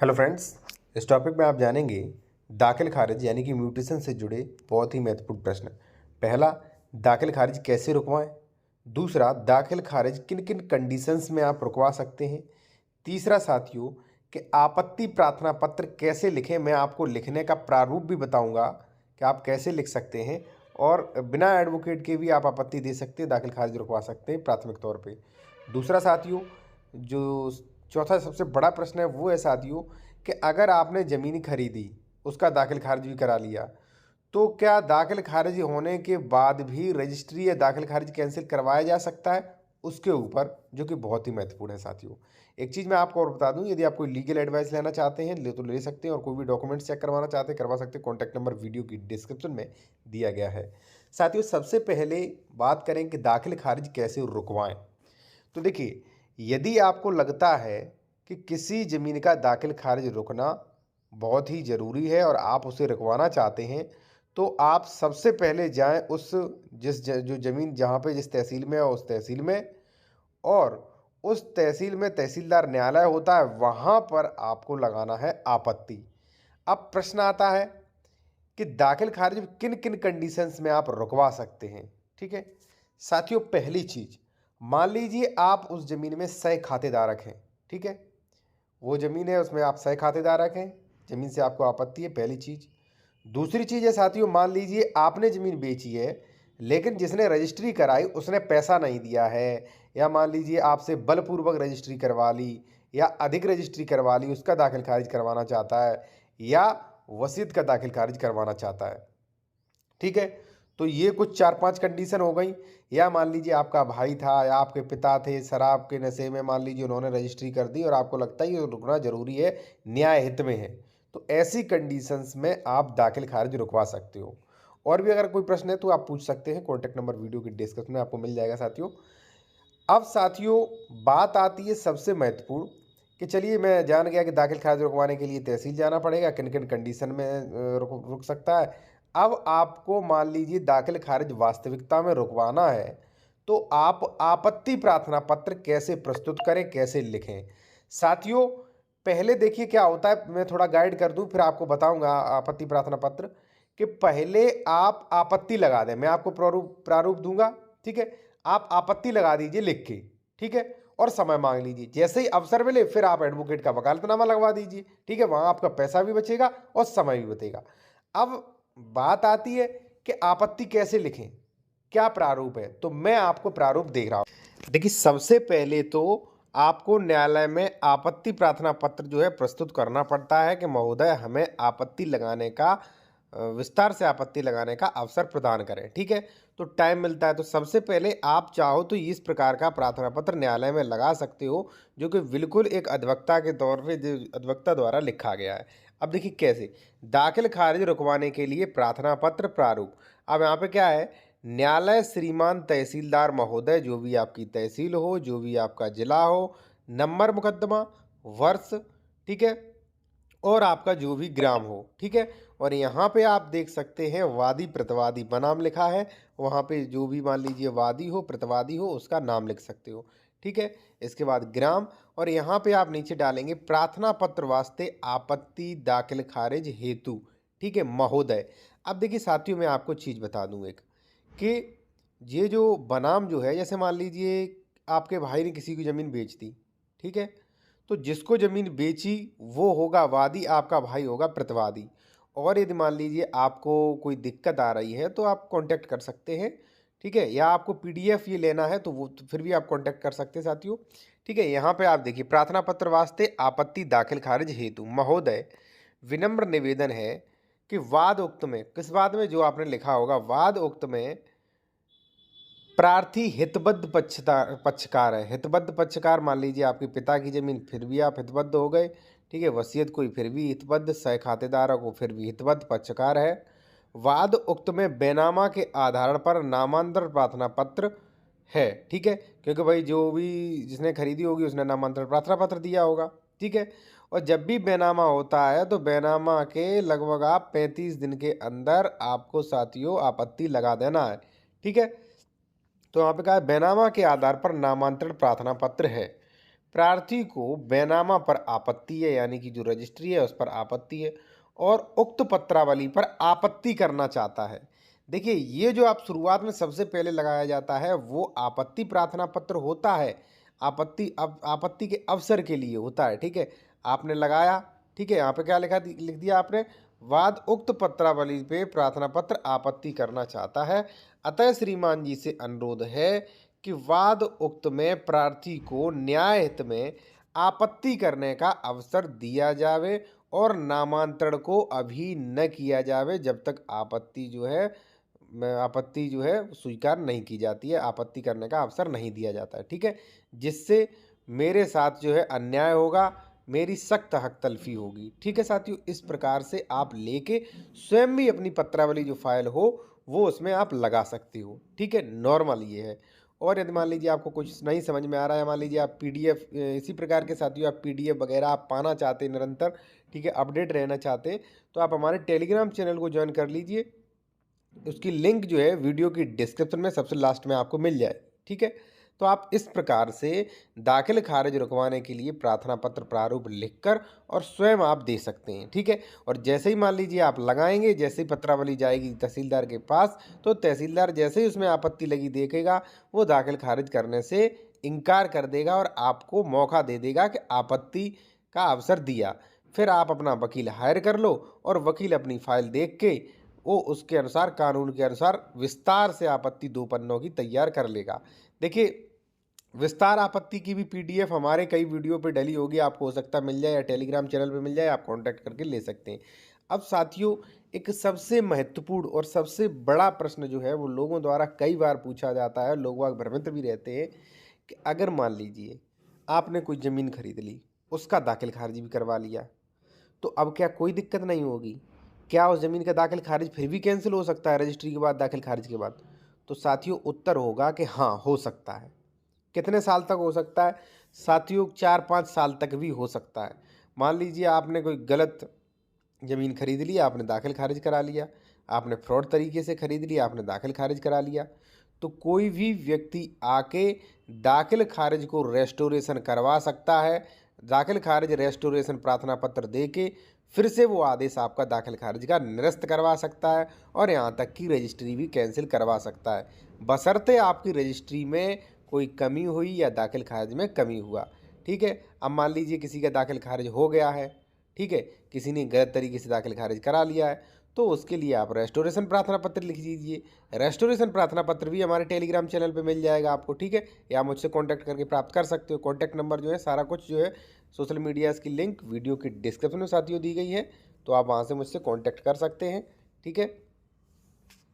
Hello friends, इस topic में आप जानेंगे दाखिल खारिज यानी कि म्यूटेशन से जुड़े बहुत ही महत्वपूर्ण प्रश्न। पहला, दाखिल खारिज कैसे रुकवाएं। दूसरा, दाखिल खारिज किन किन कंडीशंस में आप रुकवा सकते हैं। तीसरा साथियों, कि आपत्ति प्रार्थना पत्र कैसे लिखें। मैं आपको लिखने का प्रारूप भी बताऊंगा कि आप कैसे लिख सकते हैं और बिना एडवोकेट के भी आप आपत्ति दे सकते हैं, दाखिल खारिज रुकवा सकते हैं प्राथमिक तौर पे। दूसरा साथियों, जो चौथा सबसे बड़ा प्रश्न है वो है साथियों कि अगर आपने ज़मीन खरीदी, उसका दाखिल खारिज भी करा लिया, तो क्या दाखिल खारिज होने के बाद भी रजिस्ट्री या दाखिल खारिज कैंसिल करवाया जा सकता है, उसके ऊपर, जो कि बहुत ही महत्वपूर्ण है साथियों। एक चीज़ मैं आपको और बता दूं, यदि आप कोई लीगल एडवाइस लेना चाहते हैं तो ले सकते हैं, और कोई भी डॉक्यूमेंट्स चेक करवाना चाहते हैं करवा सकते हैं। कॉन्टैक्ट नंबर वीडियो की डिस्क्रिप्शन में दिया गया है। साथियों, सबसे पहले बात करें कि दाखिल खारिज कैसे रुकवाएं। तो देखिए, यदि आपको लगता है कि किसी ज़मीन का दाखिल खारिज रुकना बहुत ही ज़रूरी है और आप उसे रुकवाना चाहते हैं, तो आप सबसे पहले जाएं उस जो ज़मीन जहाँ पे जिस तहसील में है उस तहसील में, और उस तहसील में तहसीलदार न्यायालय होता है, वहाँ पर आपको लगाना है आपत्ति। अब प्रश्न आता है कि दाखिल खारिज किन किन कंडीशंस में आप रुकवा सकते हैं। ठीक है साथियों, पहली चीज, मान लीजिए आप उस जमीन में सह खातेदारक हैं। ठीक है, वो जमीन है उसमें आप सह खातेदारक हैं, जमीन से आपको आपत्ति है, पहली चीज। दूसरी चीज है साथियों, मान लीजिए आपने जमीन बेची है लेकिन जिसने रजिस्ट्री कराई उसने पैसा नहीं दिया है, या मान लीजिए आपसे बलपूर्वक रजिस्ट्री करवा ली या अधिक रजिस्ट्री करवा ली, उसका दाखिल खारिज करवाना चाहता है, या वसीयत का दाखिल खारिज करवाना चाहता है। ठीक है, तो ये कुछ 4-5 कंडीशन हो गई। या मान लीजिए आपका भाई था या आपके पिता थे, शराब के नशे में मान लीजिए उन्होंने रजिस्ट्री कर दी और आपको लगता है ये रुकना जरूरी है, न्याय हित में है, तो ऐसी कंडीशंस में आप दाखिल खारिज रुकवा सकते हो। और भी अगर कोई प्रश्न है तो आप पूछ सकते हैं, कॉन्टैक्ट नंबर वीडियो की डिस्क्रिप्शन में आपको मिल जाएगा साथियों। अब साथियों, बात आती है सबसे महत्वपूर्ण, कि चलिए मैं जान गया कि दाखिल खारिज रुकवाने के लिए तहसील जाना पड़ेगा, किन किन कंडीशन में रुक सकता है। अब आपको मान लीजिए दाखिल खारिज वास्तविकता में रुकवाना है, तो आप आपत्ति प्रार्थना पत्र कैसे प्रस्तुत करें, कैसे लिखें। साथियों, पहले देखिए क्या होता है, मैं थोड़ा गाइड कर दूं फिर आपको बताऊंगा आपत्ति प्रार्थना पत्र। कि पहले आप आपत्ति लगा दें, मैं आपको प्रारूप प्रारूप दूंगा। ठीक है, आप आपत्ति लगा दीजिए लिख के। ठीक है, और समय मांग लीजिए, जैसे ही अवसर मिले फिर आप एडवोकेट का वकालतनामा लगवा दीजिए। ठीक है, वहां आपका पैसा भी बचेगा और समय भी बचेगा। अब बात आती है कि आपत्ति कैसे लिखें, क्या प्रारूप है, तो मैं आपको प्रारूप देख रहा हूं। देखिए, सबसे पहले तो आपको न्यायालय में आपत्ति प्रार्थना पत्र जो है प्रस्तुत करना पड़ता है कि महोदय हमें आपत्ति लगाने का विस्तार से आपत्ति लगाने का अवसर प्रदान करें। ठीक है, तो टाइम मिलता है तो सबसे पहले आप चाहो तो इस प्रकार का प्रार्थना पत्र न्यायालय में लगा सकते हो, जो कि बिल्कुल एक अधिवक्ता के तौर पे अधिवक्ता द्वारा लिखा गया है। अब देखिए कैसे, दाखिल खारिज रुकवाने के लिए प्रार्थना पत्र प्रारूप। अब यहाँ पे क्या है, न्यायालय श्रीमान तहसीलदार महोदय, जो भी आपकी तहसील हो, जो भी आपका जिला हो, नंबर मुकदमा, वर्ष, ठीक है, और आपका जो भी ग्राम हो। ठीक है, और यहाँ पे आप देख सकते हैं वादी प्रतिवादी बनाम लिखा है, वहाँ पे जो भी मान लीजिए वादी हो प्रतिवादी हो उसका नाम लिख सकते हो। ठीक है, इसके बाद ग्राम, और यहाँ पे आप नीचे डालेंगे प्रार्थना पत्र वास्ते आपत्ति दाखिल खारिज हेतु। ठीक है महोदय। अब देखिए साथियों, मैं आपको चीज़ बता दूँ एक, कि ये जो बनाम जो है, जैसे मान लीजिए आपके भाई ने किसी की ज़मीन बेच दी। ठीक है, तो जिसको ज़मीन बेची वो होगा वादी, आपका भाई होगा प्रतिवादी। और यदि मान लीजिए आपको कोई दिक्कत आ रही है तो आप कांटेक्ट कर सकते हैं। ठीक है, या आपको पीडीएफ ये लेना है तो वो तो फिर भी आप कांटेक्ट कर सकते हैं साथियों। ठीक है, यहाँ पे आप देखिए प्रार्थना पत्र वास्ते आपत्ति दाखिल खारिज हेतु महोदय, विनम्र निवेदन है कि वाद उक्त में, किस वाद में, जो आपने लिखा होगा वाद उक्त में प्रार्थी हितबद्ध पक्षकार है। हितबद्ध पक्षकार मान लीजिए आपके पिता की जमीन, फिर भी आप हितबद्ध हो गए। ठीक है, वसीयत कोई फिर भी हितबद्ध, सह खातेदार को फिर भी हितबद्ध पक्षकार है। वाद उक्त में बेनामा के आधार पर नामांतरण प्रार्थना पत्र है। ठीक है, क्योंकि भाई जो भी जिसने खरीदी होगी उसने नामांतरण प्रार्थना पत्र दिया होगा। ठीक है, और जब भी बेनामा होता है तो बेनामा के लगभग आप 35 दिन के अंदर आपको साथियों आपत्ति लगा देना है। ठीक है, तो यहाँ पे कहा है बेनामा के आधार पर नामांतरण प्रार्थना पत्र है। प्रार्थी को बैनामा पर आपत्ति है, यानी कि जो रजिस्ट्री है उस पर आपत्ति है, और उक्त पत्रावली पर आपत्ति करना चाहता है। देखिए, ये जो आप शुरुआत में सबसे पहले लगाया जाता है वो आपत्ति प्रार्थना पत्र होता है, आपत्ति के अवसर के लिए होता है। ठीक है, आपने लगाया, ठीक है, यहाँ पे क्या लिख दिया आपने, वाद उक्त पत्रावली पे प्रार्थना पत्र आपत्ति करना चाहता है, अतः श्रीमान जी से अनुरोध है कि वाद उक्त में प्रार्थी को न्याय हित में आपत्ति करने का अवसर दिया जावे और नामांतरण को अभी न किया जावे जब तक आपत्ति जो है स्वीकार नहीं की जाती है, आपत्ति करने का अवसर नहीं दिया जाता है। ठीक है, जिससे मेरे साथ जो है अन्याय होगा, मेरी सख्त हक तलफी होगी। ठीक है साथियों, इस प्रकार से आप लेके स्वयं भी अपनी पत्रावली जो फाइल हो वो उसमें आप लगा सकते हो। ठीक है, नॉर्मल ये है। और यदि मान लीजिए आपको कुछ नहीं समझ में आ रहा है, मान लीजिए आप पीडीएफ, इसी प्रकार के साथियों आप पीडीएफ वगैरह आप पाना चाहते हैं निरंतर, ठीक है, अपडेट रहना चाहते हैं, तो आप हमारे टेलीग्राम चैनल को ज्वाइन कर लीजिए। उसकी लिंक जो है वीडियो की डिस्क्रिप्शन में सबसे लास्ट में आपको मिल जाए। ठीक है, तो आप इस प्रकार से दाखिल खारिज रुकवाने के लिए प्रार्थना पत्र प्रारूप लिखकर और स्वयं आप दे सकते हैं। ठीक है, और जैसे ही मान लीजिए आप लगाएंगे, जैसे ही पत्रावली जाएगी तहसीलदार के पास, तो तहसीलदार जैसे ही उसमें आपत्ति लगी देखेगा, वो दाखिल खारिज करने से इनकार कर देगा और आपको मौका दे देगा कि आपत्ति का अवसर दिया। फिर आप अपना वकील हायर कर लो और वकील अपनी फाइल देख के वो उसके अनुसार, कानून के अनुसार विस्तार से आपत्ति 2 पन्नों की तैयार कर लेगा। देखिए, विस्तार आपत्ति की भी पीडीएफ हमारे कई वीडियो पे डली होगी, आपको हो सकता है मिल जाए, या टेलीग्राम चैनल पे मिल जाए, आप कांटेक्ट करके ले सकते हैं। अब साथियों, एक सबसे महत्वपूर्ण और सबसे बड़ा प्रश्न जो है वो लोगों द्वारा कई बार पूछा जाता है, लोग वहाँ भ्रमित भी रहते हैं कि अगर मान लीजिए आपने कोई ज़मीन खरीद ली, उसका दाखिल खारिज भी करवा लिया, तो अब क्या कोई दिक्कत नहीं होगी? क्या उस ज़मीन का दाखिल खारिज फिर भी कैंसिल हो सकता है रजिस्ट्री के बाद, दाखिल खारिज के बाद? तो साथियों उत्तर होगा कि हाँ, हो सकता है। कितने साल तक हो सकता है साथियों? 4-5 साल तक भी हो सकता है। मान लीजिए आपने कोई गलत ज़मीन खरीद ली, आपने दाखिल खारिज करा लिया, आपने फ्रॉड तरीके से खरीद लिया, आपने दाखिल खारिज करा लिया, तो कोई भी व्यक्ति आके दाखिल खारिज को रेस्टोरेशन करवा सकता है। दाखिल खारिज रेस्टोरेशन प्रार्थना पत्र दे के फिर से वो आदेश आपका दाखिल खारिज का निरस्त करवा सकता है और यहाँ तक कि रजिस्ट्री भी कैंसिल करवा सकता है, बशर्ते आपकी रजिस्ट्री में कोई कमी हुई या दाखिल खारिज में कमी हुआ। ठीक है, अब मान लीजिए किसी का दाखिल खारिज हो गया है, ठीक है, किसी ने गलत तरीके से दाखिल खारिज करा लिया है, तो उसके लिए आप रेस्टोरेशन प्रार्थना पत्र लिख दीजिए। रेस्टोरेशन प्रार्थना पत्र भी हमारे टेलीग्राम चैनल पे मिल जाएगा आपको। ठीक है, या मुझसे कांटेक्ट करके प्राप्त कर सकते हो। कांटेक्ट नंबर जो है, सारा कुछ जो है, सोशल मीडिया की लिंक वीडियो की डिस्क्रिप्शन में साथियों दी गई है, तो आप वहाँ से मुझसे कांटेक्ट कर सकते हैं। ठीक है।